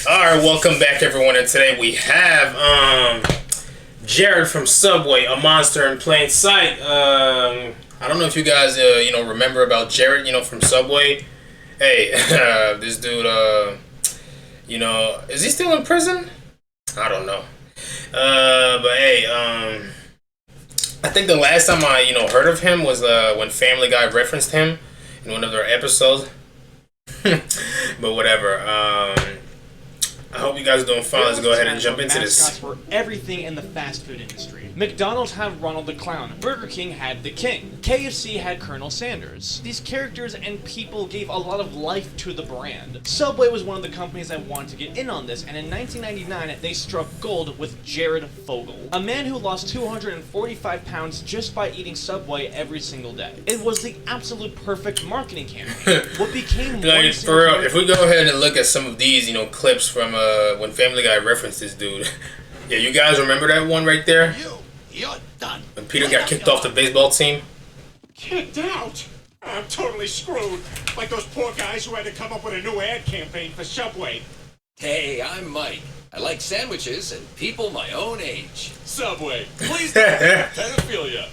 Alright, welcome back everyone, and today we have Jared from Subway, a monster in plain sight. I don't know if you guys remember about Jared, from Subway. Hey, this dude, is he still in prison? I don't know. But hey, I think the last time I, heard of him was when Family Guy referenced him in one of their episodes. But whatever. I hope you guys are doing fine. Let's go ahead and jump into this. Mascots were everything in the fast food industry. McDonald's had Ronald the Clown. Burger King had the King. KFC had Colonel Sanders. These characters and people gave a lot of life to the brand. Subway was one of the companies that wanted to get in on this, and in 1999, they struck gold with Jared Fogle, a man who lost 245 pounds just by eating Subway every single day. It was the absolute perfect marketing campaign. What became for real, if we go ahead and look at some of these, clips from when Family Guy referenced this dude. Yeah, you guys remember that one right there? You're done. When Peter got kicked off the baseball team? Kicked out? I'm totally screwed. Like those poor guys who had to come up with a new ad campaign for Subway. Hey, I'm Mike. I like sandwiches and people my own age. Subway, please don't pedophilia.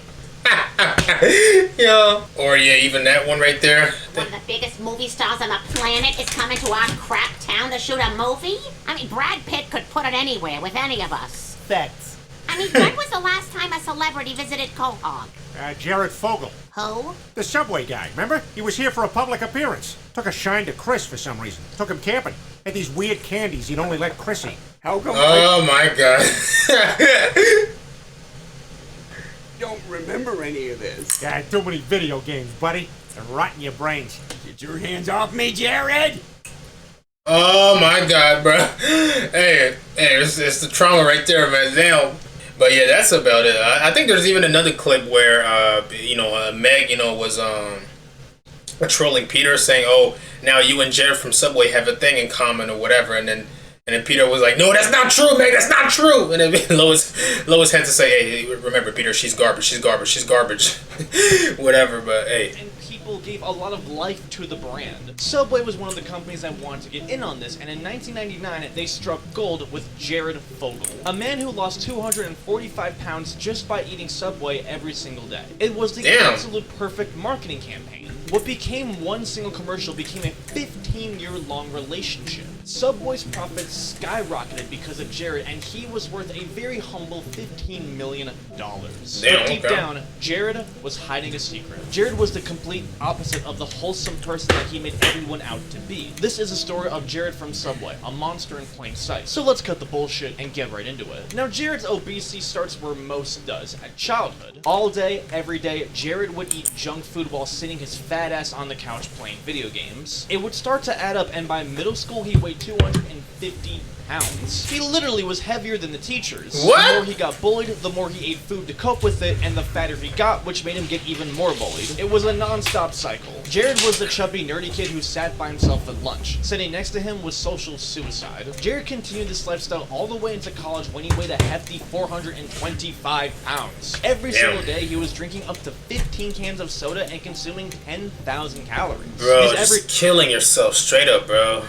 Yeah. Or yeah, even that one right there. One of the biggest movie stars on the planet is coming to our crap town to shoot a movie? I mean, Brad Pitt could put it anywhere with any of us. Facts. I mean, when was the last time a celebrity visited Quahog? Jared Fogle. Who? The Subway guy, remember? He was here for a public appearance. Took a shine to Chris for some reason. Took him camping. Had these weird candies he'd only let Chris eat. How come Oh my god. Don't remember any of this. Yeah, too many video games, buddy. They're rotting your brains. Get your hands off me, Jared! Oh my god, bro. Hey, it's the trauma right there, man. Damn. But yeah, that's about it. I think there's even another clip where, Meg, was trolling Peter, saying, "Oh, now you and Jared from Subway have a thing in common or whatever," and then Peter was like, "No, that's not true, Meg. That's not true." And then Lois had to say, "Hey, remember, Peter, she's garbage. She's garbage. She's garbage." Whatever. But hey. Gave a lot of life to the brand. Subway was one of the companies that wanted to get in on this, and in 1999, they struck gold with Jared Fogle, a man who lost 245 pounds just by eating Subway every single day. It was the absolute perfect marketing campaign. What became one single commercial became a 15-year-long relationship. Subway's profits skyrocketed because of Jared, and he was worth a very humble $15 million. Deep down, Jared was hiding a secret. Jared was the complete opposite of the wholesome person that he made everyone out to be. This is a story of Jared from Subway, a monster in plain sight. So let's cut the bullshit and get right into it. Now, Jared's obesity starts where most does, at childhood. All day, every day, Jared would eat junk food while sitting his fat ass on the couch playing video games. It would start to add up, and by middle school, he weighed 250 pounds. He literally was heavier than the teachers. What? The more he got bullied, the more he ate food to cope with it, and the fatter he got, which made him get even more bullied. It was a non-stop cycle. Jared was the chubby, nerdy kid who sat by himself at lunch. Sitting next to him was social suicide. Jared continued this lifestyle all the way into college when he weighed a hefty 425 pounds. Every single day, he was drinking up to 15 cans of soda and consuming 10,000 calories. Bro, just killing yourself straight up, bro.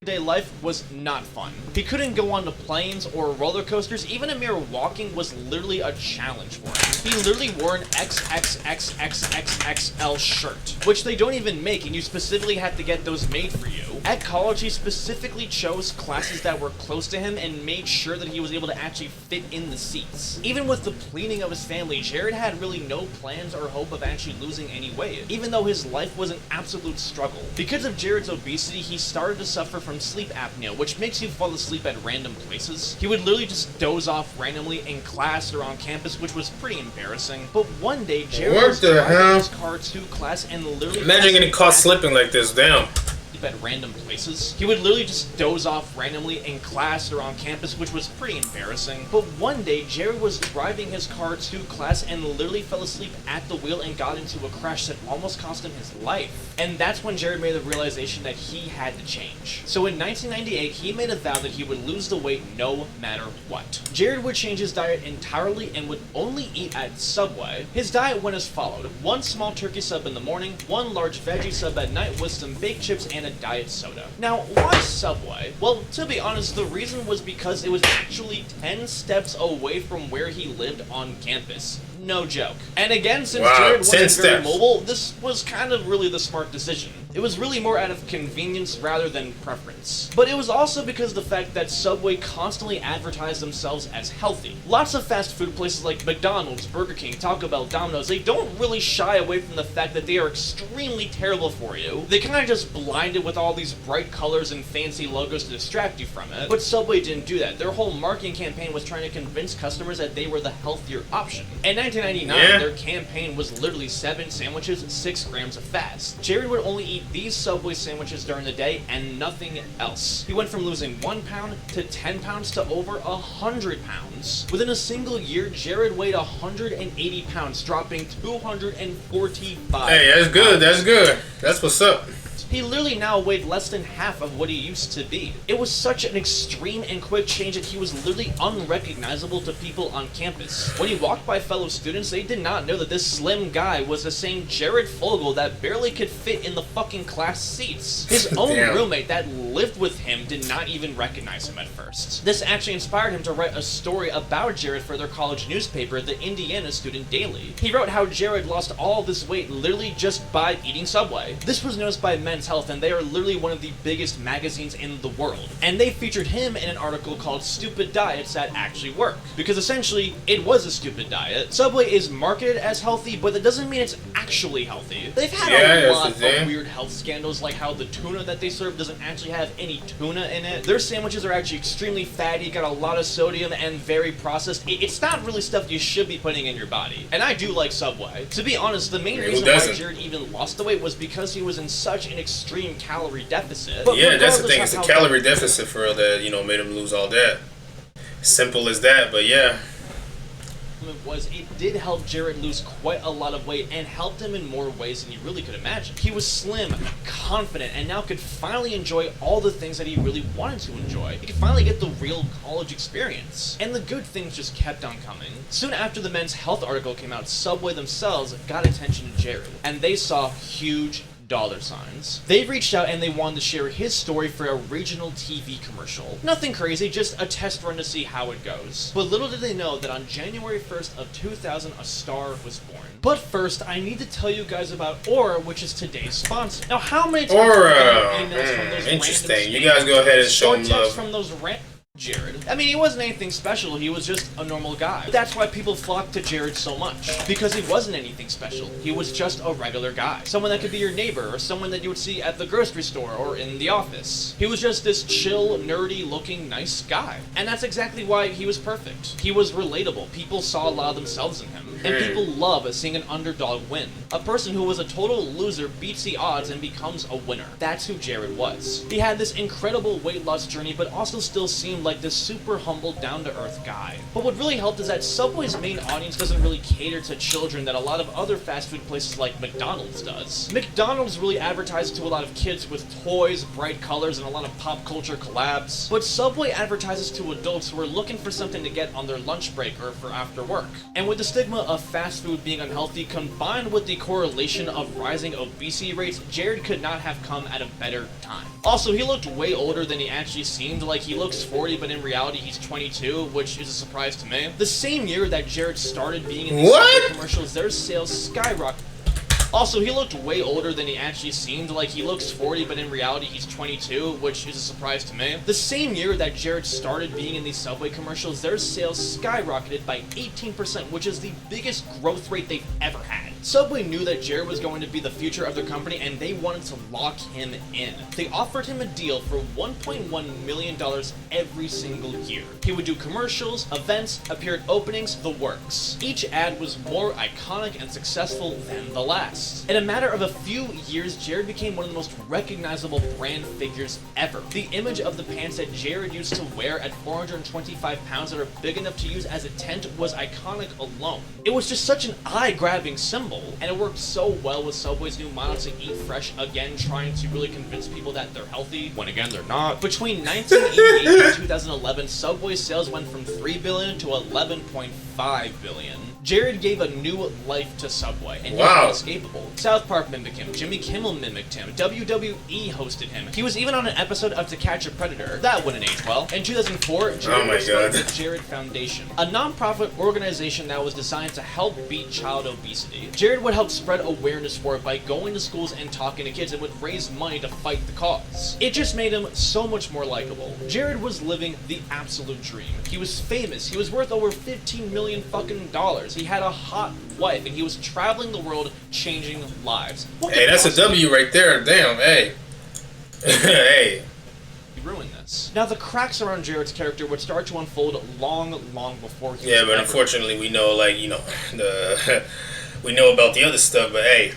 Day life was not fun. He couldn't go on to planes or roller coasters. Even a mere walking was literally a challenge for him. He literally wore an XXXXXXL shirt, which they don't even make, and you specifically had to get those made for you. At college, he specifically chose classes that were close to him and made sure that he was able to actually fit in the seats. Even with the pleading of his family, Jared had really no plans or hope of actually losing any weight, even though his life was an absolute struggle. Because of Jared's obesity, he started to suffer from sleep apnea, which makes you fall asleep at random places. He would literally just doze off randomly in class or on campus, which was pretty embarrassing. But one day, Jared was driving his car to class and literally... Imagine getting caught slipping like this, damn. At random places. He would literally just doze off randomly in class or on campus, which was pretty embarrassing. But one day, Jared was driving his car to class and literally fell asleep at the wheel and got into a crash that almost cost him his life. And that's when Jared made the realization that he had to change. So in 1998, he made a vow that he would lose the weight no matter what. Jared would change his diet entirely and would only eat at Subway. His diet went as followed: 1 small turkey sub in the morning, 1 large veggie sub at night with some baked chips and a 100% diet soda. Now, why Subway? Well, to be honest, the reason was because it was actually 10 steps away from where he lived on campus. No joke. And again, since Jared wasn't very mobile, this was kind of really the smart decision. It was really more out of convenience rather than preference. But it was also because of the fact that Subway constantly advertised themselves as healthy. Lots of fast food places like McDonald's, Burger King, Taco Bell, Domino's, they don't really shy away from the fact that they are extremely terrible for you. They kind of just blind it with all these bright colors and fancy logos to distract you from it. But Subway didn't do that. Their whole marketing campaign was trying to convince customers that they were the healthier option. In 1999, their campaign was literally 7 sandwiches, 6 grams of fat. Jared would only eat these Subway sandwiches during the day and nothing else. He went from losing 1 pound to 10 pounds to over 100 pounds. Within a single year, Jared weighed 180 pounds, dropping 245 Hey, that's good, that's good. That's what's up. He literally now weighed less than half of what he used to be. It was such an extreme and quick change that he was literally unrecognizable to people on campus. When he walked by fellow students, they did not know that this slim guy was the same Jared Fogle that barely could fit in the fucking class seats. His own roommate that lived with him did not even recognize him at first. This actually inspired him to write a story about Jared for their college newspaper, the Indiana Student Daily. He wrote how Jared lost all this weight literally just by eating Subway. This was noticed by Men's Health, and they are literally one of the biggest magazines in the world. And they featured him in an article called Stupid Diets That Actually Work. Because essentially, it was a stupid diet. Subway is marketed as healthy, but that doesn't mean it's actually healthy. They've had a lot of weird health scandals, like how the tuna that they serve doesn't actually have any tuna in it. Their sandwiches are actually extremely fatty, got a lot of sodium, and very processed. It's not really stuff you should be putting in your body. And I do like Subway. To be honest, the main reason why Jared even lost the weight was because he was in such an extreme calorie deficit. But yeah, that's the thing. It's a calorie deficit for real that, you know, made him lose all that. Simple as that, but yeah. It did help Jared lose quite a lot of weight and helped him in more ways than you really could imagine. He was slim, confident, and now could finally enjoy all the things that he really wanted to enjoy. He could finally get the real college experience. And the good things just kept on coming. Soon after the Men's Health article came out, Subway themselves got attention to Jared, and they saw huge dollar signs. They reached out and they wanted to share his story for a regional TV commercial. Nothing crazy, just a test run to see how it goes. But little did they know that on January 1st of 2000, a star was born. But first, I need to tell you guys about Aura, which is today's sponsor. Now, how many times have you emails from those interesting. You guys go ahead and show them love. From those Jared. I mean, he wasn't anything special, he was just a normal guy. That's why people flocked to Jared so much. Because he wasn't anything special. He was just a regular guy. Someone that could be your neighbor, or someone that you would see at the grocery store, or in the office. He was just this chill, nerdy looking, nice guy. And that's exactly why he was perfect. He was relatable. People saw a lot of themselves in him. And people love seeing an underdog win. A person who was a total loser beats the odds and becomes a winner. That's who Jared was. He had this incredible weight loss journey, but also still seemed like this super humble, down-to-earth guy. But what really helped is that Subway's main audience doesn't really cater to children that a lot of other fast food places like McDonald's does. McDonald's really advertises to a lot of kids with toys, bright colors, and a lot of pop culture collabs. But Subway advertises to adults who are looking for something to get on their lunch break or for after work. And with the stigma of fast food being unhealthy combined with the correlation of rising obesity rates, Jared could not have come at a better time. Also, he looked way older than he actually seemed. Like, he looks 40, but in reality he's 22, which is a surprise to me. The same year that Jared started being in these commercials, their sales skyrocketed. Also, he looked way older than he actually seemed. Like, he looks 40, but in reality he's 22, which is a surprise to me. The same year that Jared started being in these Subway commercials, their sales skyrocketed by 18%, which is the biggest growth rate they've ever had. Subway knew that Jared was going to be the future of their company, and they wanted to lock him in. They offered him a deal for $1.1 million every single year. He would do commercials, events, appear at openings, the works. Each ad was more iconic and successful than the last. In a matter of a few years, Jared became one of the most recognizable brand figures ever. The image of the pants that Jared used to wear at 425 pounds that are big enough to use as a tent was iconic alone. It was just such an eye-grabbing symbol, and it worked so well with Subway's new model to eat fresh again, trying to really convince people that they're healthy, when again they're not. Between 1988 and 2011, Subway's sales went from $3 billion to $11.5 billion. Jared gave a new life to Subway, and he Wow. was inescapable. South Park mimicked him, Jimmy Kimmel mimicked him, WWE hosted him. He was even on an episode of To Catch a Predator. That wouldn't age well. In 2004, Jared my was started God. the Jared Foundation, a non-profit organization that was designed to help beat child obesity. Jared would help spread awareness for it by going to schools and talking to kids and would raise money to fight the cause. It just made him so much more likable. Jared was living the absolute dream. He was famous. He was worth over $15 million fucking dollars. He had a hot wife, and he was traveling the world changing lives. What Hey, could that's a possibly W right there. Damn, hey. Hey. ruin this? Now, the cracks around Jared's character would start to unfold long before he Yeah, was but ever unfortunately, we know, like, you know, we know about the other stuff, but hey.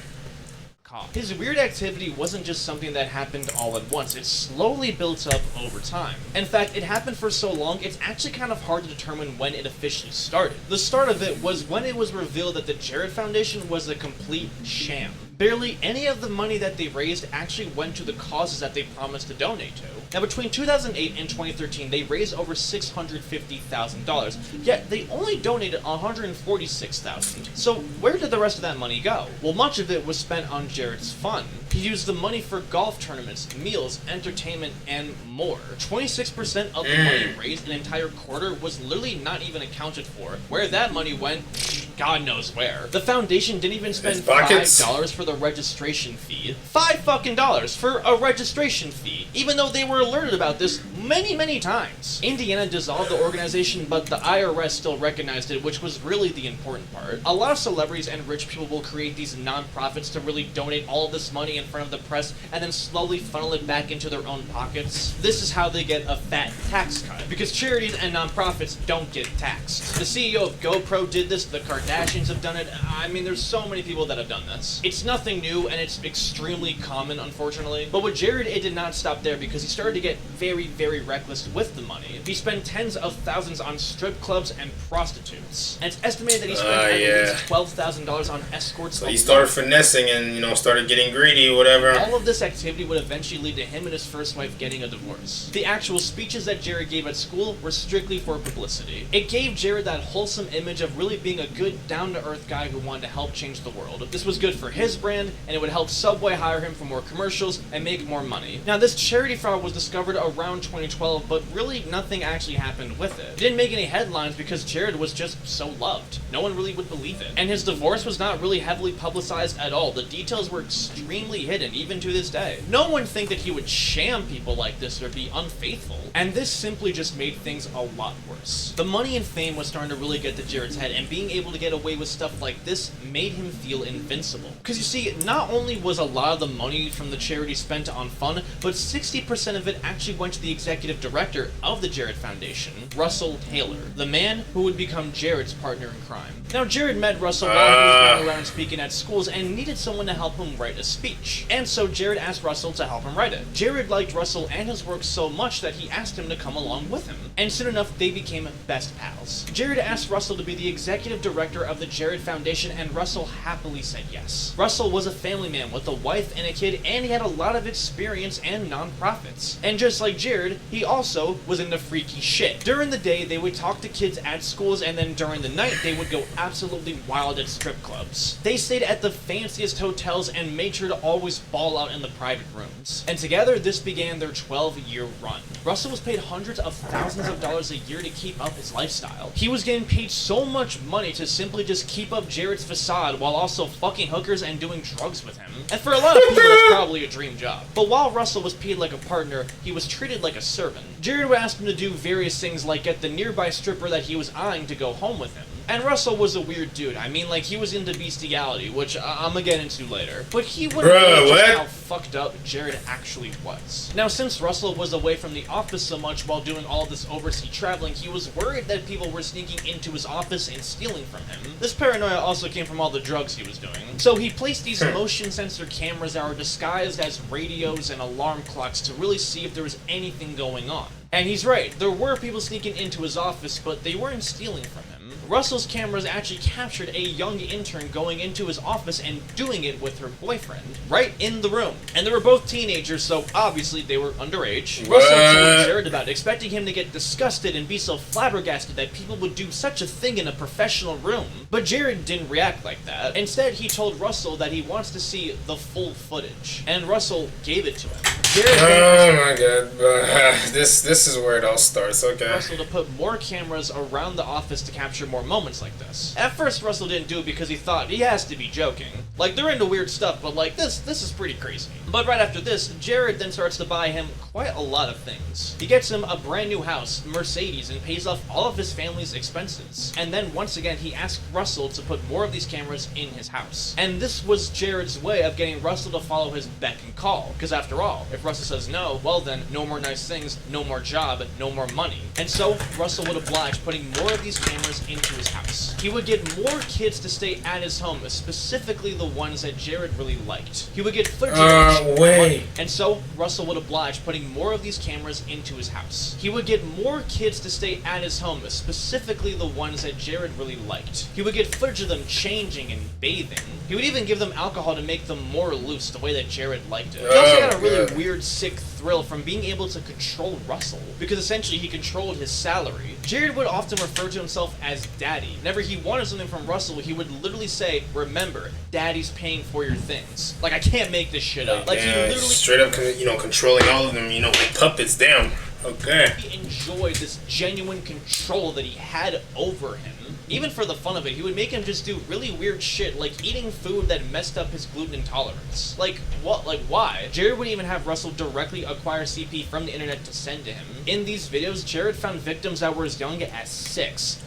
caught. His weird activity wasn't just something that happened all at once, it slowly built up over time. In fact, it happened for so long, it's actually kind of hard to determine when it officially started. The start of it was when it was revealed that the Jared Foundation was a complete sham. Barely any of the money that they raised actually went to the causes that they promised to donate to. Now, between 2008 and 2013, they raised over $650,000, yet they only donated $146,000. So where did the rest of that money go? Well, much of it was spent on Jared's fun. He used the money for golf tournaments, meals, entertainment, and more. 26% of the money raised an entire quarter was literally not even accounted for. Where that money went, God knows where. The foundation didn't even spend His pockets. $5 for the registration fee. $5 for a registration fee, even though they were alerted about this many times. Indiana dissolved the organization, but the IRS still recognized it, which was really the important part. A lot of celebrities and rich people will create these non-profits to really donate all this money in front of the press and then slowly funnel it back into their own pockets. This is how they get a fat tax cut, because charities and non-profits don't get taxed. The CEO of GoPro did this, the Kardashians have done it. I mean, there's so many people that have done this. It's nothing new, and it's extremely common, unfortunately. But with Jared, it did not stop there, because he started to get very reckless with the money. He spent tens of thousands on strip clubs and prostitutes. And it's estimated that he spent at least $12,000 on escorts. So he started finessing and, you know, started getting greedy, whatever. All of this activity would eventually lead to him and his first wife getting a divorce. The actual speeches that Jared gave at school were strictly for publicity. It gave Jared that wholesome image of really being a good, down-to-earth guy who wanted to help change the world. This was good for his brand, and it would help Subway hire him for more commercials and make more money. Now, this charity fraud was discovered around 2012, but really nothing actually happened with it. It didn't make any headlines because Jared was just so loved. No one really would believe it. And his divorce was not really heavily publicized at all. The details were extremely hidden, even to this day. No one think that he would sham people like this or be unfaithful. And this simply just made things a lot worse. The money and fame was starting to really get to Jared's head, and being able to get away with stuff like this made him feel invincible. Because you see, not only was a lot of the money from the charity spent on fun, but 60% of it actually went to the executive director of the Jared Foundation, Russell Taylor, the man who would become Jared's partner in crime. Now, Jared met Russell while he was going around speaking at schools and needed someone to help him write a speech. And so Jared asked Russell to help him write it. Jared liked Russell and his work so much that he asked him to come along with him. And soon enough, they became best pals. Jared asked Russell to be the executive director of the Jared Foundation, and Russell happily said yes. Russell was a family man with a wife and a kid, and he had a lot of experience and nonprofits. And just like Jared, he also was into freaky shit. During the day, they would talk to kids at schools, and then during the night, they would go absolutely wild at strip clubs. They stayed at the fanciest hotels and made sure to always ball out in the private rooms. And together, this began their 12-year run. Russell was paid hundreds of thousands of dollars a year to keep up his lifestyle. He was getting paid so much money to simply just keep up Jared's facade while also fucking hookers and doing drugs with him. And for a lot of people, that's probably a dream job. But while Russell was paid like a partner, he was treated like a servant. Jared would ask him to do various things like get the nearby stripper that he was eyeing to go home with him. And Russell was a weird dude. I mean, like, he was into bestiality, which I'm gonna get into later. But he wouldn't know just how fucked up Jared actually was. Now, since Russell was away from the office so much while doing all this overseas traveling, he was worried that people were sneaking into his office and stealing from him. This paranoia also came from all the drugs he was doing. So he placed these motion sensor cameras that were disguised as radios and alarm clocks to really see if there was anything going on. And he's right, there were people sneaking into his office, but they weren't stealing from him. Russell's cameras actually captured a young intern going into his office and doing it with her boyfriend, right in the room. And they were both teenagers, so obviously they were underage. Russell told Jared about, expecting him to get disgusted and be so flabbergasted that people would do such a thing in a professional room. But Jared didn't react like that. Instead, he told Russell that he wants to see the full footage, and Russell gave it to him. Oh my god, this is where it all starts. Okay. Russell to put more cameras around the office to capture more moments like this. At first, Russell didn't do it because he thought he has to be joking. Like, they're into weird stuff, but like this is pretty crazy. But right after this, Jared then starts to buy him quite a lot of things. He gets him a brand new house, Mercedes, and pays off all of his family's expenses. And then once again, he asked Russell to put more of these cameras in his house. And this was Jared's way of getting Russell to follow his beck and call. Because after all, if Russell says no, well then, no more nice things, no more job, no more money. And so, Russell would oblige putting more of these cameras into his house. He would get more kids to stay at his home, specifically the ones that Jared really liked. He would get footage of money. And so, Russell would oblige putting more of these cameras into his house. He would get more kids to stay at his home, specifically the ones that Jared really liked. He would get footage of them changing and bathing. He would even give them alcohol to make them more loose, the way that Jared liked it. He also got a really weird, sick thrill from being able to control Russell, because essentially he controlled his salary. Jared would often refer to himself as Daddy. Whenever he wanted something from Russell, he would literally say, "Remember, Daddy's paying for your things." Like, I can't make this shit up. Like, he literally straight up, controlling all of them, like puppets. Damn. Okay. He enjoyed this genuine control that he had over him. Even for the fun of it, he would make him just do really weird shit, like eating food that messed up his gluten intolerance. Like, what? Like, why? Jared would even have Russell directly acquire CP from the internet to send to him. In these videos, Jared found victims that were as young as 6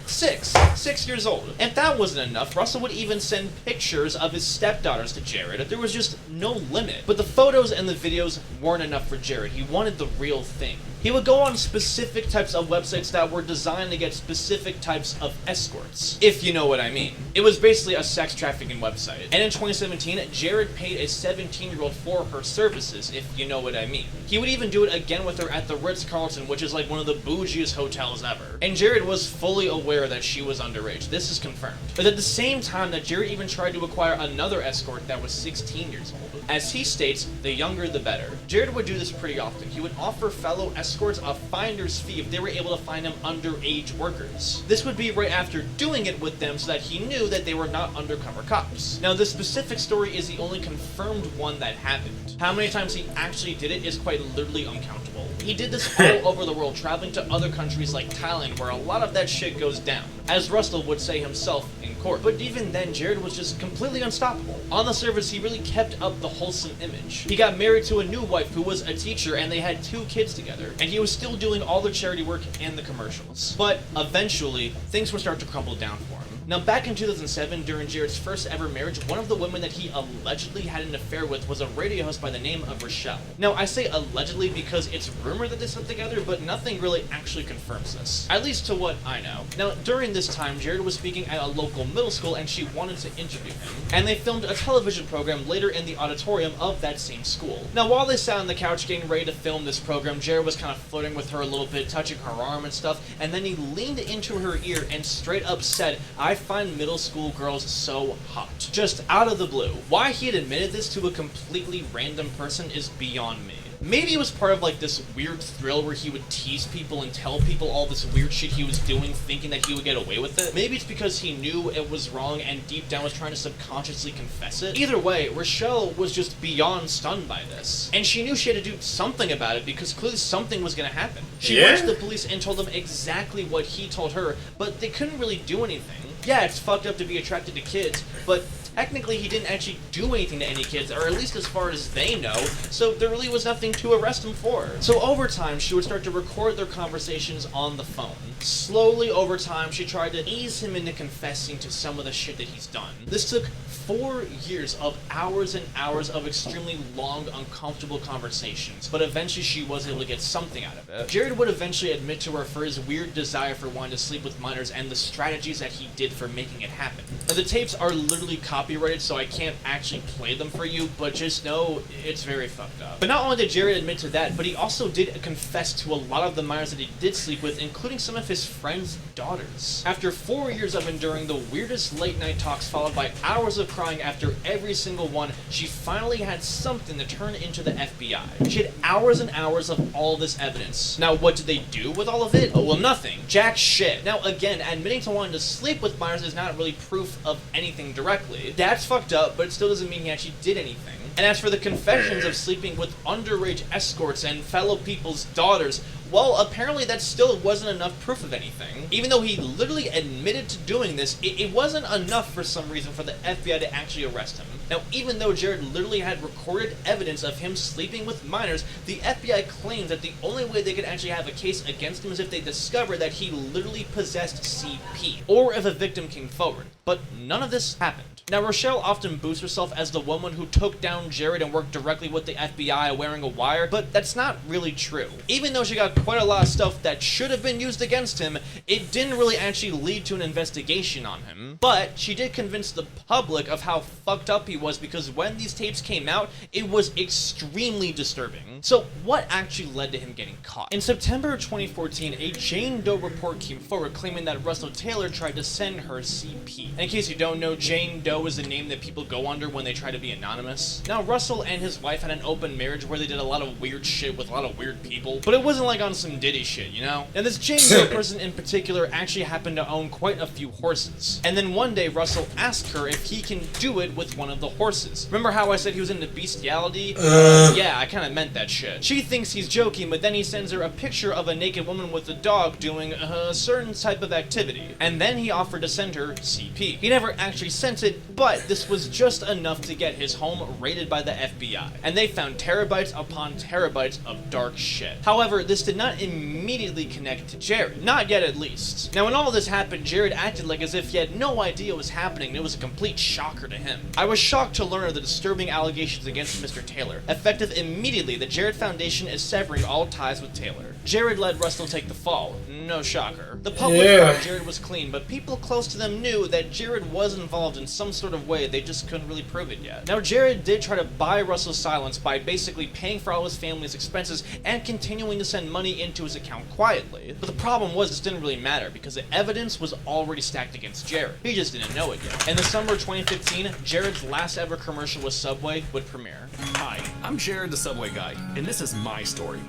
years old. If that wasn't enough, Russell would even send pictures of his stepdaughters to Jared. There was just no limit. But the photos and the videos weren't enough for Jared. He wanted the real thing. He would go on specific types of websites that were designed to get specific types of escorts, if you know what I mean. It was basically a sex trafficking website. And in 2017, Jared paid a 17-year-old for her services, if you know what I mean. He would even do it again with her at the Ritz-Carlton, which is like one of the bougiest hotels ever. And Jared was fully aware that she was underage. This is confirmed. But at the same time that Jared even tried to acquire another escort that was 16 years old. As he states, the younger the better. Jared would do this pretty often. He would offer fellow escorts a finder's fee if they were able to find him underage workers. This would be right after doing it with them so that he knew that they were not undercover cops. Now, this specific story is the only confirmed one that happened. How many times he actually did it is quite literally uncountable. He did this all over the world, traveling to other countries like Thailand, where a lot of that shit goes down, as Russell would say himself in court. But even then, Jared was just completely unstoppable. On the surface, he really kept up the wholesome image. He got married to a new wife who was a teacher, and they had 2 kids together, and he was still doing all the charity work and the commercials. But eventually, things would start to crumble down for him. Now, back in 2007, during Jared's first ever marriage, one of the women that he allegedly had an affair with was a radio host by the name of Rochelle. Now, I say allegedly because it's rumored that they slept together, but nothing really actually confirms this, at least to what I know. Now, during this time, Jared was speaking at a local middle school, and she wanted to interview him, and they filmed a television program later in the auditorium of that same school. Now, while they sat on the couch getting ready to film this program, Jared was kind of flirting with her a little bit, touching her arm and stuff, and then he leaned into her ear and straight up said, "I find middle school girls so hot." Just out of the blue. Why he had admitted this to a completely random person is beyond me. Maybe it was part of like this weird thrill where he would tease people and tell people all this weird shit he was doing, thinking that he would get away with it. Maybe it's because he knew it was wrong and deep down was trying to subconsciously confess it. Either way, Rochelle was just beyond stunned by this. And she knew she had to do something about it because clearly something was gonna happen. She went to the police and told them exactly what he told her, but they couldn't really do anything. Yeah, it's fucked up to be attracted to kids, but technically he didn't actually do anything to any kids, or at least as far as they know, so there really was nothing to arrest him for. So over time, she would start to record their conversations on the phone. Slowly over time, she tried to ease him into confessing to some of the shit that he's done. This took 4 years of hours and hours of extremely long, uncomfortable conversations, but eventually she was able to get something out of it. Jared would eventually admit to her for his weird desire for wanting to sleep with minors and the strategies that he did did for making it happen. Now, the tapes are literally copyrighted, so I can't actually play them for you, but just know it's very fucked up. But not only did Jared admit to that, but he also did confess to a lot of the minors that he did sleep with, including some of his friends' daughters. After 4 years of enduring the weirdest late-night talks followed by hours of crying after every single one, she finally had something to turn into the FBI. She had hours and hours of all this evidence. Now, what did they do with all of it? Oh, well, nothing. Jack shit. Now, again, admitting to wanting to sleep with minors is not really proof of anything directly. That's fucked up, but it still doesn't mean he actually did anything. And as for the confessions of sleeping with underage escorts and fellow people's daughters, well, apparently that still wasn't enough proof of anything. Even though he literally admitted to doing this, it wasn't enough for some reason for the FBI to actually arrest him. Now, even though Jared literally had recorded evidence of him sleeping with minors, the FBI claims that the only way they could actually have a case against him is if they discover that he literally possessed CP, or if a victim came forward. But none of this happened. Now, Rochelle often boasts herself as the woman who took down Jared and worked directly with the FBI wearing a wire, but that's not really true. Even though she got quite a lot of stuff that should have been used against him, it didn't really actually lead to an investigation on him. But she did convince the public of how fucked up he was, because when these tapes came out, it was extremely disturbing. So what actually led to him getting caught? In September of 2014, a Jane Doe report came forward claiming that Russell Taylor tried to send her CP. And in case you don't know, Jane Doe is the name that people go under when they try to be anonymous. Now, Russell and his wife had an open marriage where they did a lot of weird shit with a lot of weird people, but it wasn't like on some Diddy shit, you know? And this Jane Doe person in particular actually happened to own quite a few horses. And then one day, Russell asked her if he can do it with one of the horses. Remember how I said he was into bestiality? Yeah, I kind of meant that shit. She thinks he's joking, but then he sends her a picture of a naked woman with a dog doing a certain type of activity. And then he offered to send her CP. He never actually sent it, but this was just enough to get his home raided by the FBI. And they found terabytes upon terabytes of dark shit. However, this did not immediately connect to Jared. Not yet, at least. Now, when all this happened, Jared acted like as if he had no idea what was happening, and it was a complete shocker to him. I was shocked to learn of the disturbing allegations against Mr. Taylor. Effective immediately, the Jared Foundation is severing all ties with Taylor. Jared let Russell take the fall. No shocker. The public thought Jared was clean, but people close to them knew that Jared was involved in some sort of way, they just couldn't really prove it yet. Now, Jared did try to buy Russell's silence by basically paying for all his family's expenses and continuing to send money into his account quietly. But the problem was this didn't really matter because the evidence was already stacked against Jared. He just didn't know it yet. In the summer of 2015, Jared's last ever commercial with Subway would premiere. Hi, I'm Jared the Subway guy, and this is my story.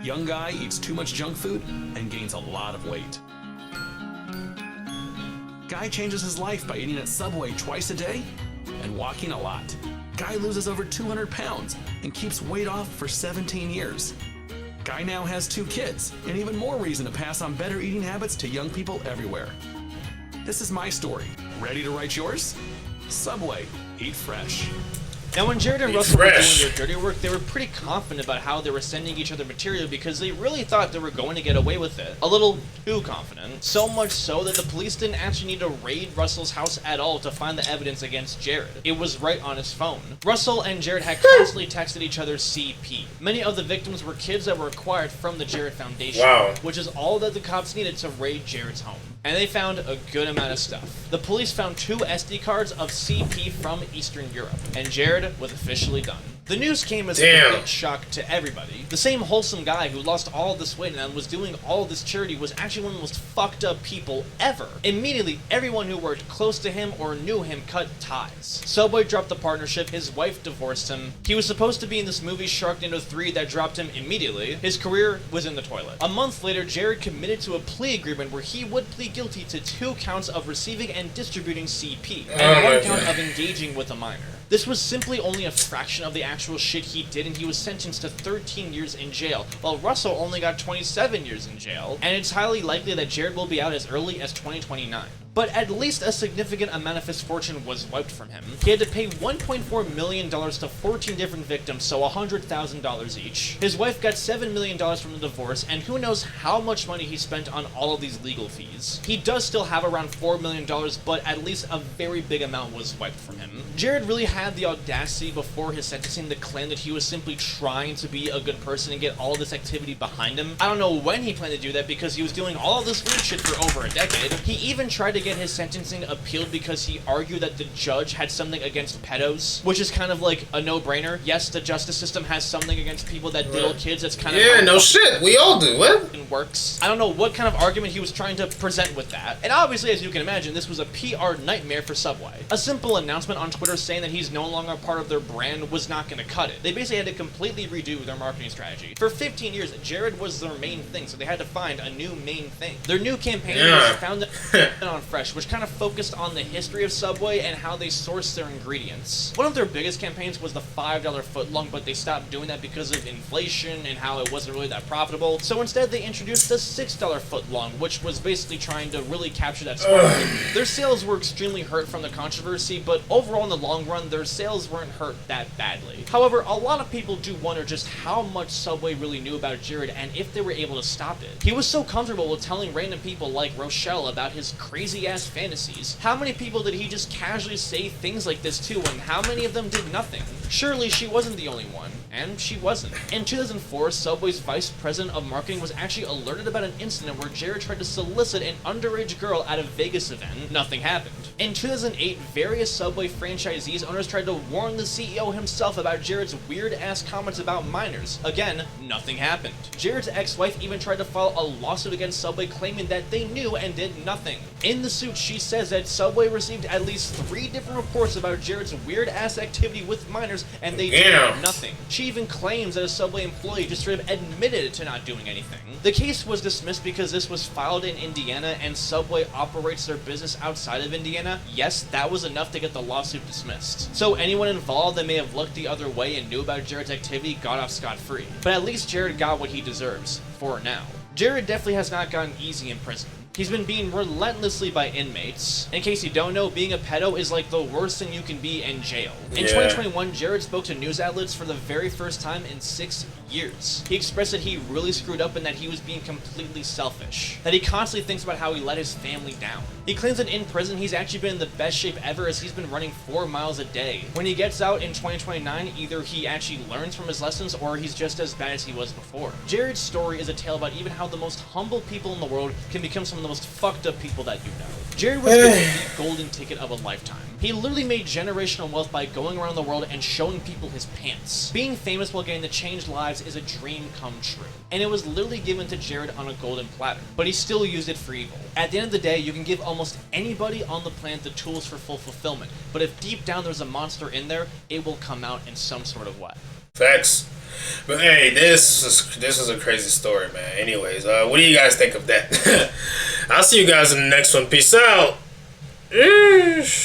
Young guy eats too much junk food and gains a lot of weight. Guy changes his life by eating at Subway twice a day and walking a lot. Guy loses over 200 pounds and keeps weight off for 17 years. Guy now has 2 kids, and even more reason to pass on better eating habits to young people everywhere. This is my story. Ready to write yours? Subway. Eat fresh. Now, when Jared and Russell were doing their dirty work, they were pretty confident about how they were sending each other material because they really thought they were going to get away with it. A little too confident. So much so that the police didn't actually need to raid Russell's house at all to find the evidence against Jared. It was right on his phone. Russell and Jared had constantly texted each other CP. Many of the victims were kids that were acquired from the Jared Foundation, which is all that the cops needed to raid Jared's home. And they found a good amount of stuff. The police found 2 SD cards of CP from Eastern Europe, and Jared was officially done. The news came as a complete shock to everybody. The same wholesome guy who lost all this weight and was doing all this charity was actually one of the most fucked up people ever. Immediately, everyone who worked close to him or knew him cut ties. Subway dropped the partnership, his wife divorced him. He was supposed to be in this movie Sharknado 3 that dropped him immediately. His career was in the toilet. A month later, Jared committed to a plea agreement where he would plead guilty to 2 counts of receiving and distributing CP, and 1 count of engaging with a minor. This was simply only a fraction of the actual shit he did, and he was sentenced to 13 years in jail, while Russell only got 27 years in jail, and it's highly likely that Jared will be out as early as 2029. but at least a significant amount of his fortune was wiped from him. He had to pay $1.4 million to 14 different victims, so $100,000 each. His wife got $7 million from the divorce, and who knows how much money he spent on all of these legal fees. He does still have around $4 million, but at least a very big amount was wiped from him. Jared really had the audacity before his sentencing to claim that he was simply trying to be a good person and get all of this activity behind him. I don't know when he planned to do that because he was doing all of this weird shit for over a decade. He even tried to get his sentencing appealed because he argued that the judge had something against pedos, which is kind of like a no-brainer. Yes, the justice system has something against people that diddle kids. That's kind of yeah, no shit. We all do. What? It works. I don't know what kind of argument he was trying to present with that. And obviously, as you can imagine, this was a PR nightmare for Subway. A simple announcement on Twitter saying that he's no longer part of their brand was not going to cut it. They basically had to completely redo their marketing strategy. For 15 years, Jared was their main thing, so they had to find a new main thing. Their new campaign was founded on Fresh, which kind of focused on the history of Subway and how they source their ingredients. One of their biggest campaigns was the $5 footlong, but they stopped doing that because of inflation and how it wasn't really that profitable. So instead, they introduced the $6 footlong, which was basically trying to really capture that spotlight. Their sales were extremely hurt from the controversy, but overall in the long run, their sales weren't hurt that badly. However, a lot of people do wonder just how much Subway really knew about Jared and if they were able to stop it. He was so comfortable with telling random people like Rochelle about his crazy-ass fantasies. How many people did he just casually say things like this to, and how many of them did nothing? Surely she wasn't the only one, and she wasn't. In 2004, Subway's vice president of marketing was actually alerted about an incident where Jared tried to solicit an underage girl at a Vegas event. Nothing happened. In 2008, various Subway franchisees owners tried to warn the CEO himself about Jared's weird-ass comments about minors. Again, nothing happened. Jared's ex-wife even tried to file a lawsuit against Subway claiming that they knew and did nothing. In the suit, she says that Subway received at least 3 different reports about Jared's weird-ass activity with minors, and they did nothing. She even claims that a Subway employee just straight up admitted to not doing anything. The case was dismissed because this was filed in Indiana, and Subway operates their business outside of Indiana. Yes, that was enough to get the lawsuit dismissed. So anyone involved that may have looked the other way and knew about Jared's activity got off scot-free. But at least Jared got what he deserves, for now. Jared definitely has not gotten easy in prison. He's been beaten relentlessly by inmates. In case you don't know, being a pedo is like the worst thing you can be in jail. In 2021, Jared spoke to news outlets for the very first time in 6 years. He expressed that he really screwed up and that he was being completely selfish. That he constantly thinks about how he let his family down. He claims that in prison, he's actually been in the best shape ever as he's been running 4 miles a day. When he gets out in 2029, either he actually learns from his lessons or he's just as bad as he was before. Jared's story is a tale about even how the most humble people in the world can become some of the most fucked up people that you know. Jared was given the golden ticket of a lifetime. He literally made generational wealth by going around the world and showing people his pants. Being famous while getting to change lives is a dream come true. And it was literally given to Jared on a golden platter. But he still used it for evil. At the end of the day, you can give almost anybody on the planet the tools for full fulfillment. But if deep down there's a monster in there, it will come out in some sort of way. Facts. But hey, this is a crazy story, man. Anyways, what do you guys think of that? I'll see you guys in the next one. Peace out. Eesh.